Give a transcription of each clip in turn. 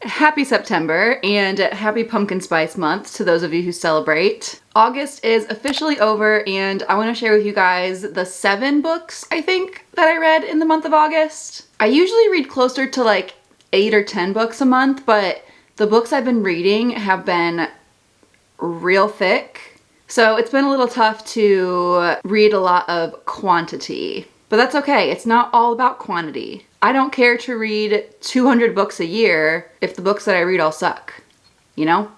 Happy September and happy pumpkin spice month to those of you who celebrate. August is officially over and I want to share with you guys the 7 books, I think, that I read in the month of August. I usually read closer to like 8 or 10 books a month, but the books I've been reading have been real thick. So it's been a little tough to read a lot of quantity, but that's okay. It's not all about quantity. I don't care to read 200 books a year if the books that I read all suck, you know?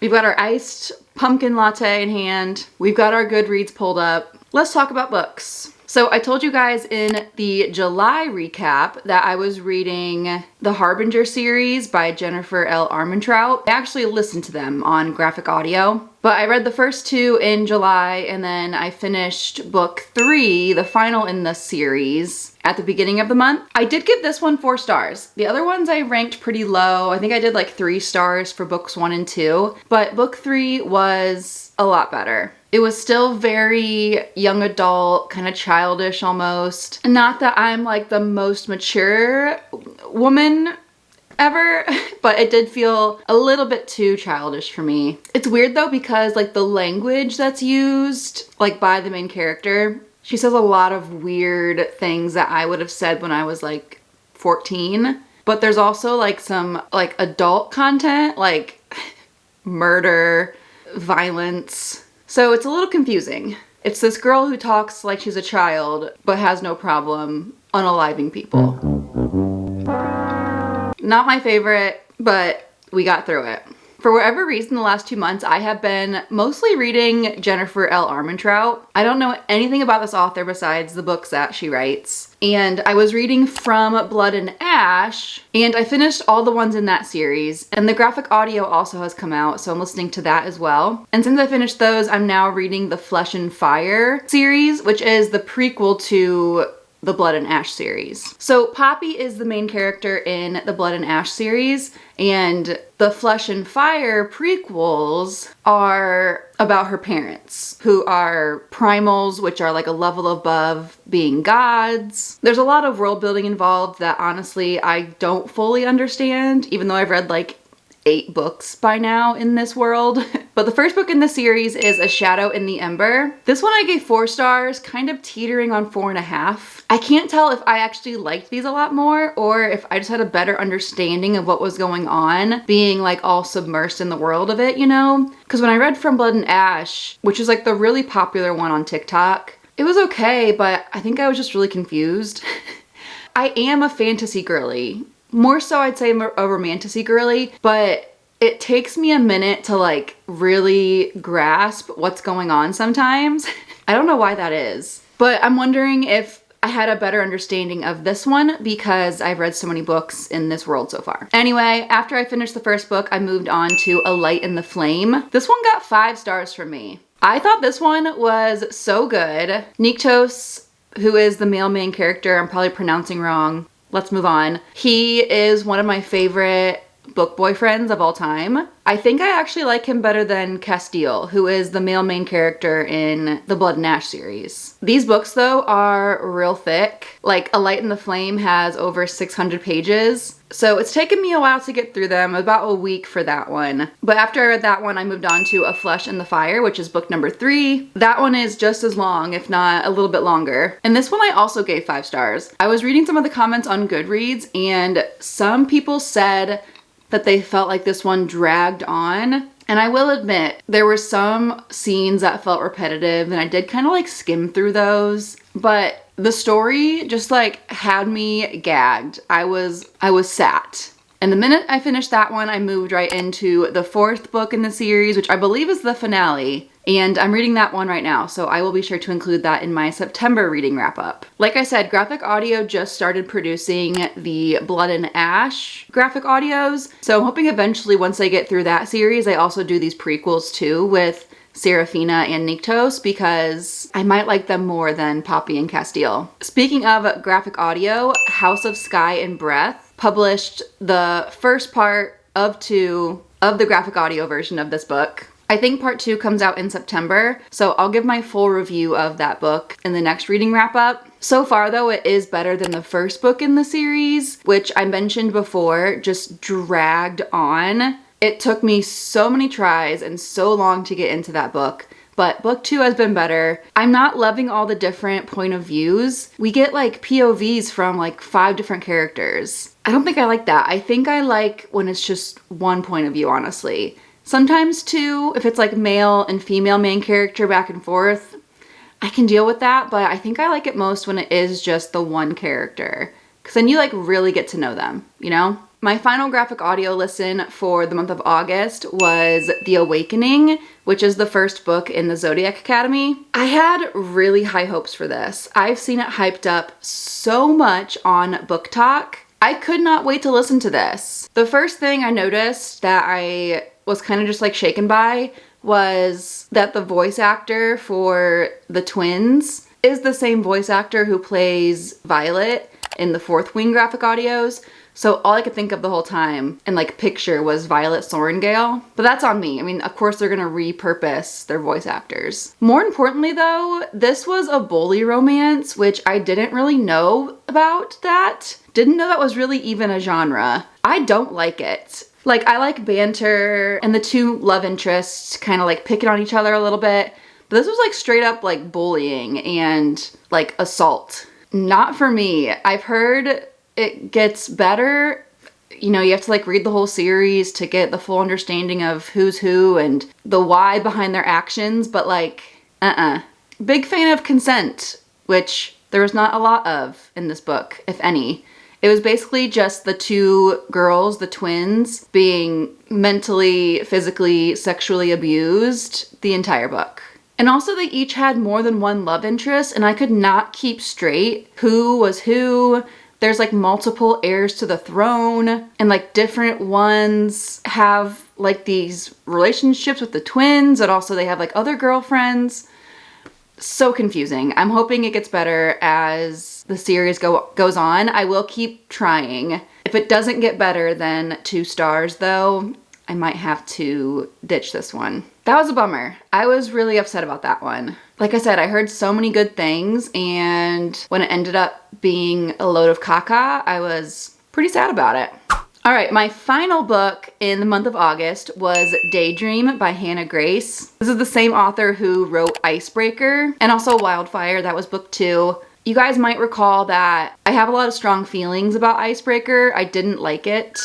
We've got our iced pumpkin latte in hand. We've got our Goodreads pulled up. Let's talk about books. So I told you guys in the July recap that I was reading the Harbinger series by Jennifer L. Armentrout. I actually listened to them on graphic audio, but I read the first 2 in July and then I finished book 3, the final in the series, at the beginning of the month. I did give this one 4 stars. The other ones I ranked pretty low. I think I did like 3 stars for books 1 and 2, but book 3 was a lot better. It was still very young adult, kind of childish almost. Not that I'm like the most mature woman ever, but it did feel a little bit too childish for me. It's weird though because like the language that's used like by the main character, she says a lot of weird things that I would have said when I was like 14. But there's also like some like adult content like murder, violence. So it's a little confusing. It's this girl who talks like she's a child, but has no problem unaliving people. Not my favorite, but we got through it. For whatever reason, the last 2 months, I have been mostly reading Jennifer L. Armentrout. I don't know anything about this author besides the books that she writes. And I was reading From Blood and Ash, and I finished all the ones in that series. And the graphic audio also has come out, so I'm listening to that as well. And since I finished those, I'm now reading the Flesh and Fire series, which is the prequel to the Blood and Ash series. So Poppy is the main character in the Blood and Ash series, and the Flesh and Fire prequels are about her parents, who are primals, which are like a level above being gods. There's a lot of world building involved that honestly I don't fully understand, even though I've read like 8 books by now in this world. But the first book in the series is A Shadow in the Ember. This one I gave 4 stars, kind of teetering on 4.5. I can't tell if I actually liked these a lot more or if I just had a better understanding of what was going on, being like all submersed in the world of it, you know? Because when I read From Blood and Ash, which is like the really popular one on TikTok, it was okay, but I think I was just really confused. I am a fantasy girly. More so I'd say I'm a romantasy girly, but it takes me a minute to like really grasp what's going on sometimes. I don't know why that is, but I'm wondering if I had a better understanding of this one because I've read so many books in this world so far. Anyway, after I finished the first book, I moved on to A Light in the Flame. This one got 5 stars from me. I thought this one was so good. Niktos, who is the male main character, I'm probably pronouncing wrong. Let's move on. He is one of my favorite book boyfriends of all time. I think I actually like him better than Castile, who is the male main character in the Blood and Ash series. These books though are real thick. Like A Light in the Flame has over 600 pages. So it's taken me a while to get through them, about a week for that one. But after I read that one, I moved on to A Flesh and the Fire, which is book number 3. That one is just as long, if not a little bit longer. And this one I also gave 5 stars. I was reading some of the comments on Goodreads and some people said that they felt like this one dragged on. And I will admit, there were some scenes that felt repetitive and I did kind of like skim through those, but the story just like had me gagged. I was sat. And the minute I finished that one, I moved right into the 4th book in the series, which I believe is the finale. And I'm reading that one right now, so I will be sure to include that in my September reading wrap up. Like I said, Graphic Audio just started producing the Blood and Ash graphic audios. So I'm hoping eventually once I get through that series, I also do these prequels too with Serafina and Niktos because I might like them more than Poppy and Castile. Speaking of graphic audio, House of Sky and Breath published the first part of 2 of the graphic audio version of this book. I think part 2 comes out in September, so I'll give my full review of that book in the next reading wrap up. So far though, it is better than the first book in the series, which I mentioned before, just dragged on. It took me so many tries and so long to get into that book. But book 2 has been better. I'm not loving all the different point of views. We get like POVs from like 5 different characters. I don't think I like that. I think I like when it's just one point of view, honestly. Sometimes 2, if it's like male and female main character back and forth, I can deal with that, but I think I like it most when it is just the one character. Because then you like really get to know them, you know? My final graphic audio listen for the month of August was The Awakening, which is the first book in the Zodiac Academy. I had really high hopes for this. I've seen it hyped up so much on BookTok. I could not wait to listen to this. The first thing I noticed that I was kind of just like shaken by was that the voice actor for the twins is the same voice actor who plays Violet in the Fourth Wing graphic audios. So all I could think of the whole time and like picture was Violet Sorrengail. But that's on me. I mean, of course they're gonna repurpose their voice actors. More importantly though, this was a bully romance, which I didn't really know about that. Didn't know that was really even a genre. I don't like it. Like, I like banter and the 2 love interests kind of like picking on each other a little bit. But this was like straight up like bullying and like assault. Not for me. I've heard it gets better. You know, you have to like read the whole series to get the full understanding of who's who and the why behind their actions, but like, Big fan of consent, which there was not a lot of in this book, if any. It was basically just the 2 girls, the twins, being mentally, physically, sexually abused the entire book. And also they each had more than one love interest, and I could not keep straight who was who. There's like multiple heirs to the throne, and like different ones have like these relationships with the twins, and also they have like other girlfriends. So confusing. I'm hoping it gets better as the series goes on. I will keep trying. If it doesn't get better than 2 stars though, I might have to ditch this one. That was a bummer. I was really upset about that one. Like I said, I heard so many good things, and when it ended up being a load of caca, I was pretty sad about it. All right, my final book in the month of August was Daydream by Hannah Grace. This is the same author who wrote Icebreaker and also Wildfire. That was book 2. You guys might recall that I have a lot of strong feelings about Icebreaker. I didn't like it.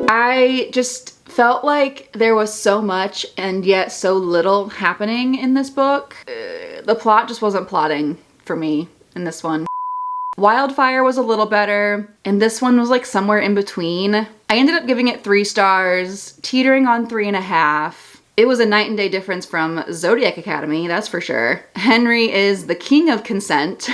I just felt like there was so much and yet so little happening in this book. The plot just wasn't plotting for me in this one. Wildfire was a little better, and this one was like somewhere in between. I ended up giving it 3 stars, teetering on 3.5. It was a night and day difference from Zodiac Academy, that's for sure. Henry is the king of consent,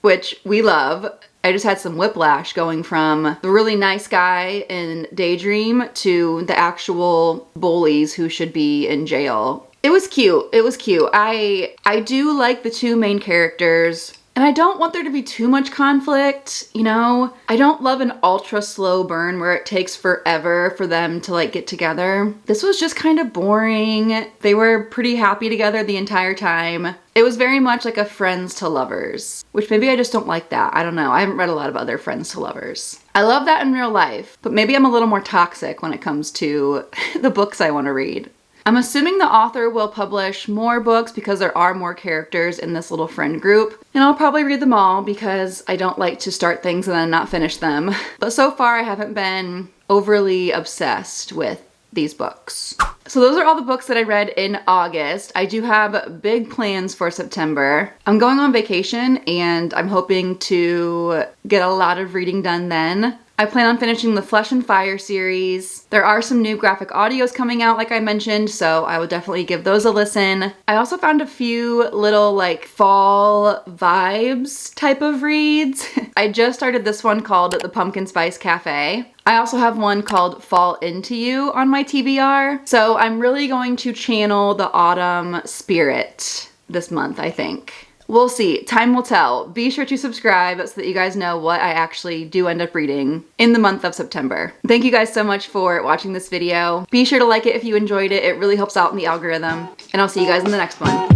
which we love. I just had some whiplash going from the really nice guy in Daydream to the actual bullies who should be in jail. It was cute. It was cute. I do like the 2 main characters. And I don't want there to be too much conflict, you know? I don't love an ultra slow burn where it takes forever for them to like get together. This was just kind of boring. They were pretty happy together the entire time. It was very much like a friends to lovers, which maybe I just don't like that. I don't know. I haven't read a lot of other friends to lovers. I love that in real life, but maybe I'm a little more toxic when it comes to the books I want to read. I'm assuming the author will publish more books because there are more characters in this little friend group, and I'll probably read them all because I don't like to start things and then not finish them. But so far I haven't been overly obsessed with these books. So those are all the books that I read in August. I do have big plans for September. I'm going on vacation and I'm hoping to get a lot of reading done then. I plan on finishing the Flesh and Fire series. There are some new graphic audios coming out, like I mentioned, so I would definitely give those a listen. I also found a few little like fall vibes type of reads. I just started this one called The Pumpkin Spice Cafe. I also have one called Fall Into You on my TBR. So I'm really going to channel the autumn spirit this month, I think. We'll see. Time will tell. Be sure to subscribe so that you guys know what I actually do end up reading in the month of September. Thank you guys so much for watching this video. Be sure to like it if you enjoyed it. It really helps out in the algorithm. And I'll see you guys in the next one.